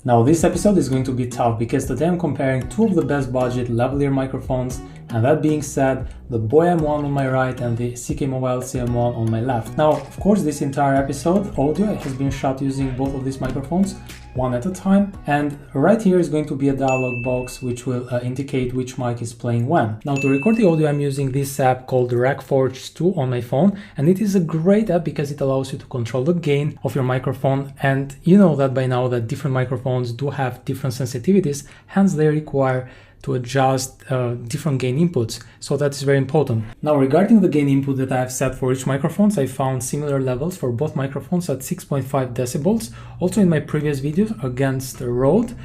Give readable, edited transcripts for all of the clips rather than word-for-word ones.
Now this episode is going to be tough because today I'm comparing two of the best budget lavalier microphones, and that being said, the BOYA M1 on my right and the CKMOVA LCM1 on my left. Now, of course, this entire episode, audio has been shot using both of these microphones, one at a time, and right here is going to be a dialog box which will indicate which mic is playing when. Now, to record the audio, I'm using this app called Forge 2 on my phone, and it is a great app because it allows you to control the gain of your microphone, and you know that by now that different microphones do have different sensitivities, hence they require to adjust different gain inputs, so that is very important. Now, regarding the gain input that I have set for each microphones, I found similar levels for both microphones at 6.5 decibels. Also in my previous video against the Rode,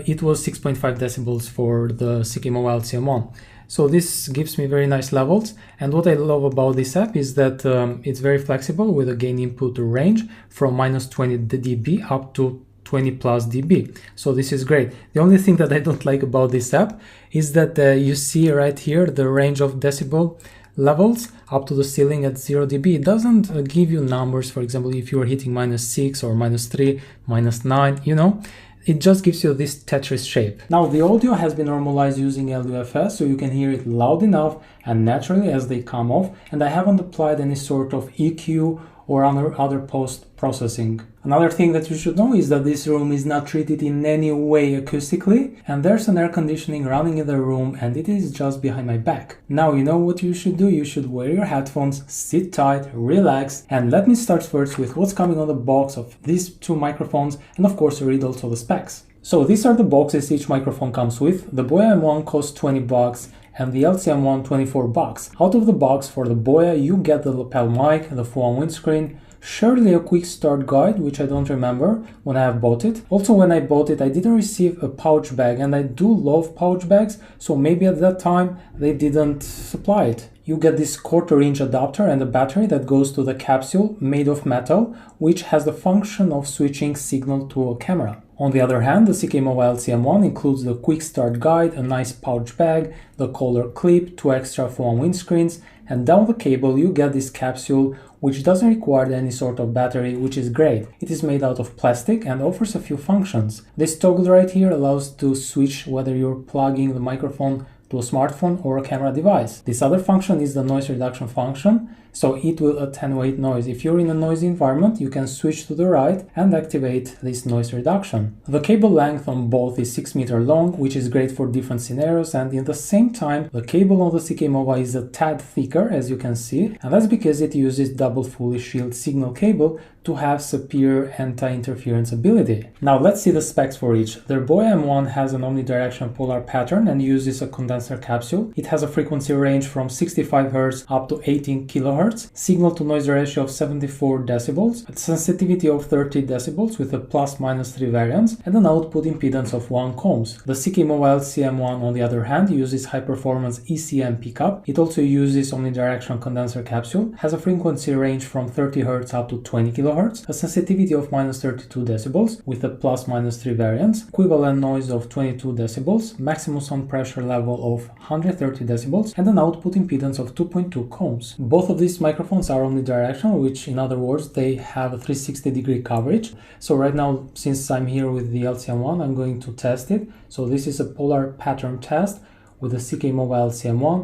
it was 6.5 decibels for the CKMOVA LCM1. So this gives me very nice levels, and what I love about this app is that it's very flexible with a gain input range from -20 dB up to 20 plus dB. So this is great. The only thing that I don't like about this app is that you see right here the range of decibel levels up to the ceiling at 0 dB. It doesn't give you numbers, for example, if you are hitting -6 or -3, -9, you know. It just gives you this Tetris shape. Now the audio has been normalized using LUFS, so you can hear it loud enough and naturally as they come off, and I haven't applied any sort of EQ or other post-processing. Another thing that you should know is that this room is not treated in any way acoustically, and there's an air conditioning running in the room, and it is just behind my back. Now you know what you should do. You should wear your headphones, sit tight, relax, and let me start first with what's coming on the box of these two microphones, and of course read also the specs. So these are the boxes each microphone comes with. The BOYA M1 costs 20 bucks and the LCM1 24 bucks. Out of the box for the BOYA, you get the lapel mic, the full windscreen, surely a quick start guide, which I don't remember when I have bought it. Also, when I bought it, I didn't receive a pouch bag, and I do love pouch bags, so maybe at that time they didn't supply it. You get this 1/4 inch adapter and a battery that goes to the capsule made of metal, which has the function of switching signal to a camera. On the other hand, the CKMOVA LCM1 includes the quick start guide, a nice pouch bag, the collar clip, 2 extra foam windscreens, and down the cable you get this capsule which doesn't require any sort of battery, which is great. It is made out of plastic and offers a few functions. This toggle right here allows to switch whether you're plugging the microphone to a smartphone or a camera device. This other function is the noise reduction function, so it will attenuate noise. If you're in a noisy environment, you can switch to the right and activate this noise reduction. The cable length on both is 6 meters long, which is great for different scenarios, and in the same time, the cable on the CKMOVA is a tad thicker, as you can see, and that's because it uses double fully shield signal cable to have superior anti-interference ability. Now let's see the specs for each. The BOYA M1 has an omnidirectional polar pattern and uses a condenser capsule. It has a frequency range from 65 Hz up to 18 kHz, signal to noise ratio of 74 decibels, a sensitivity of 30 decibels with a +-3 variance, and an output impedance of 1 ohms. The CKMOVA LCM1, on the other hand, uses high-performance ECM pickup. It also uses omnidirectional condenser capsule, has a frequency range from 30 Hz up to 20 kHz, a sensitivity of -32 decibels with a +-3 variance, equivalent noise of 22 decibels, maximum sound pressure level of 130 decibels, and an output impedance of 2.2 ohms. Both of these microphones are omnidirectional, which in other words, they have a 360-degree coverage. So right now, since I'm here with the LCM1, I'm going to test it. So this is a polar pattern test with the CKMOVA LCM1.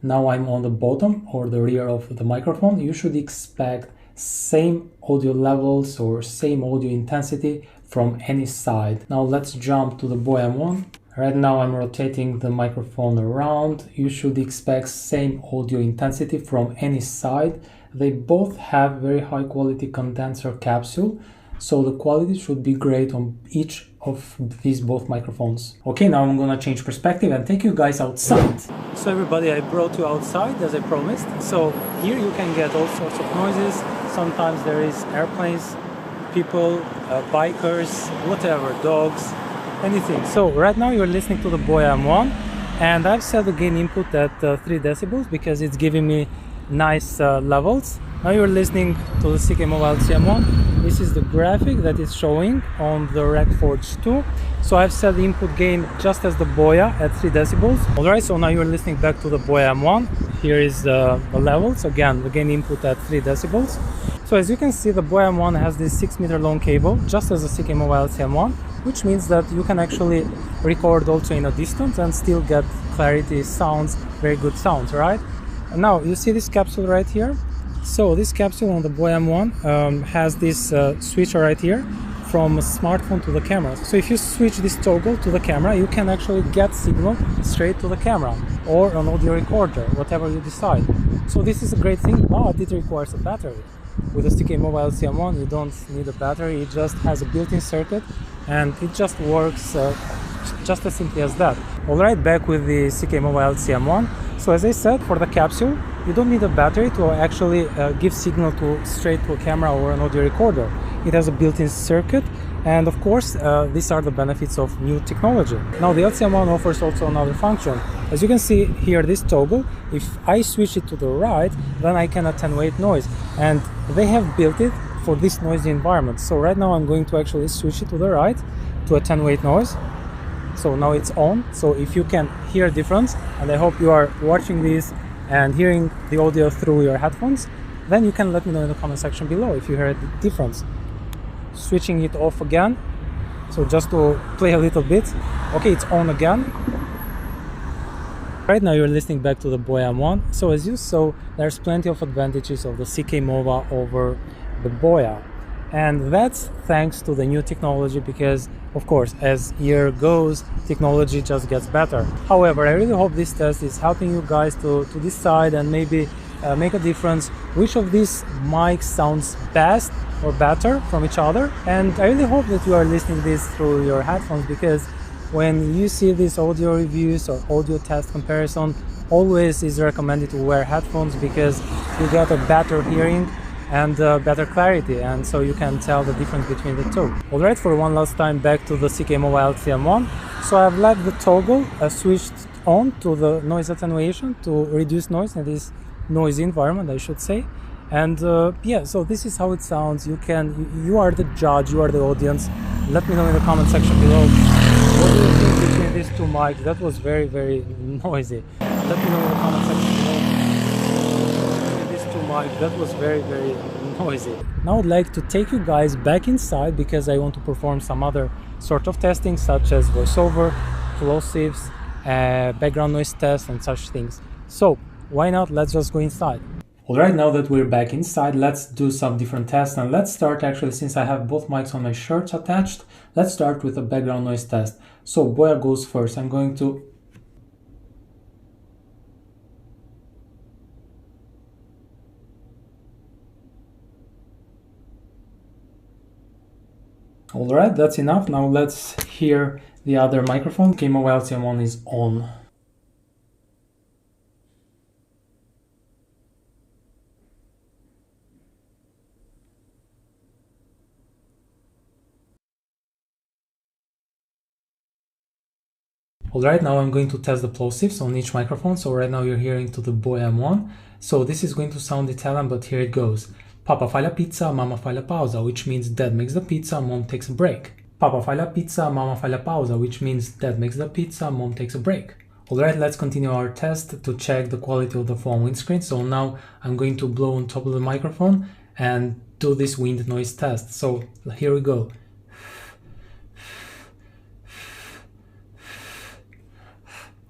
Now I'm on the bottom or the rear of the microphone. You should expect same audio levels or same audio intensity from any side. Now let's jump to the BOYA M1. Right now I'm rotating the microphone around. You should expect same audio intensity from any side. They both have very high quality condenser capsule, so the quality should be great on each of these both microphones. Okay, now I'm gonna change perspective and take you guys outside. So everybody, I brought you outside as I promised. So here you can get all sorts of noises. Sometimes there is airplanes, people, bikers, whatever, dogs, anything. So right now you're listening to the BOYA M1, and I've set the gain input at 3 decibels because it's giving me nice levels. Now you're listening to the CKMOVA LCM1. This is the graphic that is showing on the Forge 2. So I've set the input gain just as the BOYA at 3 decibels. Alright, so now you're listening back to the BOYA M1. Here is the levels, again, the gain input at 3 decibels. So So as you can see, the BOYA M1 has this 6-meter long cable, just as the CKMOVA LCM1, which means that you can actually record also in a distance and still get clarity sounds, very good sounds, right? And now you see this capsule right here. So this capsule on the BOYA M1 has this switcher right here from a smartphone to the camera. So if you switch this toggle to the camera, you can actually get signal straight to the camera or an audio recorder, whatever you decide. So this is a great thing, but it requires a battery. With the CKMOVA LCM1, you don't need a battery, it just has a built-in circuit and it just works just as simply as that. Alright, back with the CKMOVA LCM1. So as I said, for the capsule, you don't need a battery to actually give signal straight to a camera or an audio recorder. It has a built-in circuit, and of course, these are the benefits of new technology. Now the LCM1 offers also another function. As you can see here, this toggle, if I switch it to the right, then I can attenuate noise, and they have built it for this noisy environment. So right now I'm going to actually switch it to the right to attenuate noise. So now it's on. So if you can hear a difference, and I hope you are watching this and hearing the audio through your headphones, then you can let me know in the comment section below if you heard the difference. Switching it off again, so just to play a little bit. Okay, it's on again. Right now you're listening back to the BOYA M1. So as you saw, there's plenty of advantages of the CKMOVA over the BOYA, and that's thanks to the new technology, because of course as year goes, technology just gets better. However, I really hope this test is helping you guys to decide and maybe make a difference which of these mics sounds best or better from each other. And I really hope that you are listening this through your headphones, because when you see these audio reviews or audio test comparison, always is recommended to wear headphones, because you get a better hearing and better clarity, and so you can tell the difference between the two. Alright, for one last time, back to the CKMOVA LCM1. So I've left the toggle switched on to the noise attenuation to reduce noise in this noisy environment, I should say. And yeah, so this is how it sounds. You are the judge, you are the audience. Let me know in the comment section below, what do you think between these two mics? That was very, very noisy. Let me know in the comment section below. That was very, very noisy. Now I'd like to take you guys back inside, because I want to perform some other sort of testing, such as voiceover, plosives, background noise test, and such things. So why not, let's just go inside. Alright, now that we're back inside, let's do some different tests, and let's start actually, since I have both mics on my shirts attached, let's start with a background noise test. So BOYA goes first. I'm going to Alright, that's enough. Now let's hear the other microphone. CKMOVA LCM1 is on. Alright, now I'm going to test the plosives on each microphone. So right now you're hearing to the BOYA M1. So this is going to sound Italian, but here it goes. Papa fai la pizza, mamma fai la pausa, which means dad makes the pizza, mom takes a break. Papa fai la pizza, mamma fai la pausa, which means dad makes the pizza, mom takes a break. Alright, let's continue our test to check the quality of the phone windscreen. So now I'm going to blow on top of the microphone and do this wind noise test. So here we go.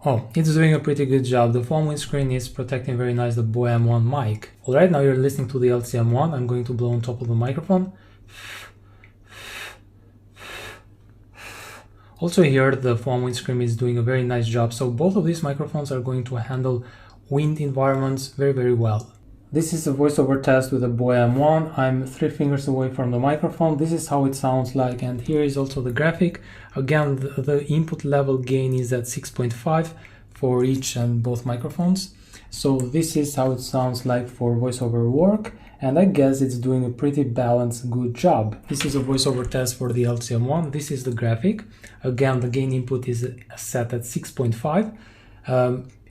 Oh, it's doing a pretty good job. The phone windscreen is protecting very nice the BOYA M1 mic. Alright, now you're listening to the LCM1. I'm going to blow on top of the microphone. Also here, the phone windscreen is doing a very nice job. So both of these microphones are going to handle wind environments very, very well. This is a voiceover test with a BOYA M1. I'm 3 fingers away from the microphone. This is how it sounds like, and here is also the graphic. Again, the input level gain is at 6.5 for each and both microphones. So this is how it sounds like for voiceover work, and I guess it's doing a pretty balanced, good job. This is a voiceover test for the LCM1. This is the graphic. Again, the gain input is set at 6.5.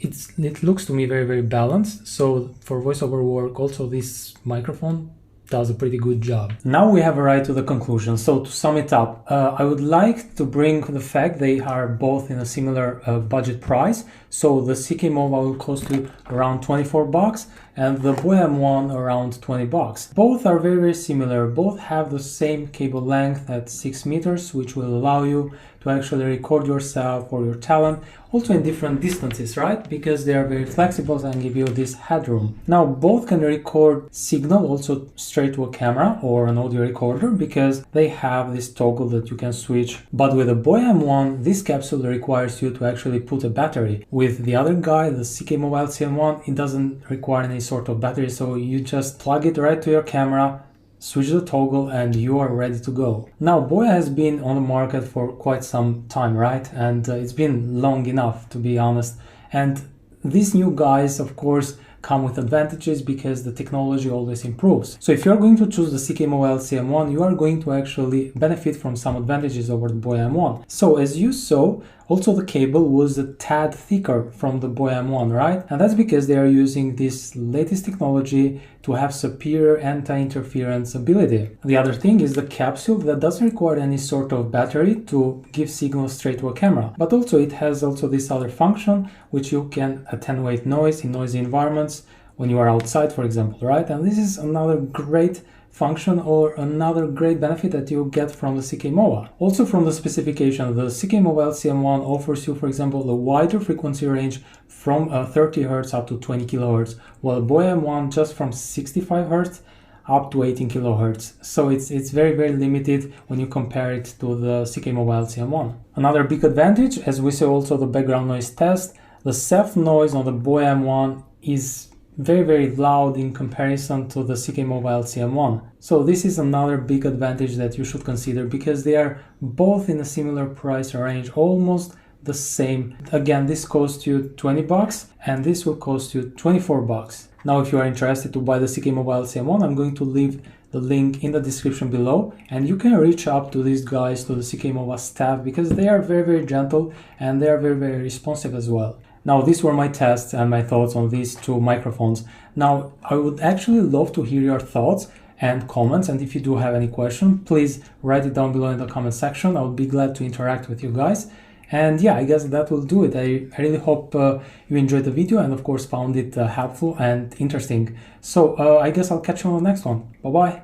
It looks to me very, very balanced. So for voiceover work, also this microphone does a pretty good job. Now we have arrived to the conclusion. So to sum it up, I would like to bring the fact they are both in a similar budget price. So the CKMOVA will cost you around 24 bucks and the BOYA M1 around 20 bucks. Both are very similar. Both have the same cable length at 6 meters, which will allow you to actually record yourself or your talent also in different distances, right? Because they are very flexible and give you this headroom. Now, both can record signal also straight to a camera or an audio recorder because they have this toggle that you can switch. But with the BOYA M1, this capsule requires you to actually put a battery. With the other guy, the CKMOVA LCM1, it doesn't require any sort of battery, so you just plug it right to your camera, switch the toggle, and you are ready to go. Now, BOYA has been on the market for quite some time, right? And it's been long enough, to be honest. And these new guys, of course, come with advantages because the technology always improves. So if you're going to choose the CKMOVA LCM1, you are going to actually benefit from some advantages over the BOYA M1. So as you saw, also the cable was a tad thicker from the BOYA M1, right? And that's because they are using this latest technology to have superior anti-interference ability. The other thing is the capsule that doesn't require any sort of battery to give signal straight to a camera. But also it has also this other function which you can attenuate noise in noisy environments when you are outside, for example, right? And this is another great function or another great benefit that you get from the CKMOVA. Also from the specification, the CKMOVA LCM1 offers you, for example, a wider frequency range from 30 Hz up to 20 kHz, while BOYA M1 just from 65 Hz up to 18 kHz. So it's very limited when you compare it to the CKMOVA LCM1. Another big advantage, as we saw also the background noise test, the self noise on the BOYA M1 is very loud in comparison to the CKMOVA LCM1. So this is another big advantage that you should consider because they are both in a similar price range, almost the same. Again, this costs you 20 bucks and this will cost you 24 bucks. Now, if you are interested to buy the CKMOVA LCM1, I'm going to leave the link in the description below, and you can reach up to these guys, to the CKMOVA staff, because they are very gentle and they are very responsive as well. Now, these were my tests and my thoughts on these two microphones. Now, I would actually love to hear your thoughts and comments, and if you do have any question, please write it down below in the comment section. I would be glad to interact with you guys. And yeah, I guess that will do it. I really hope you enjoyed the video and of course found it helpful and interesting. So I guess I'll catch you on the next one. Bye bye.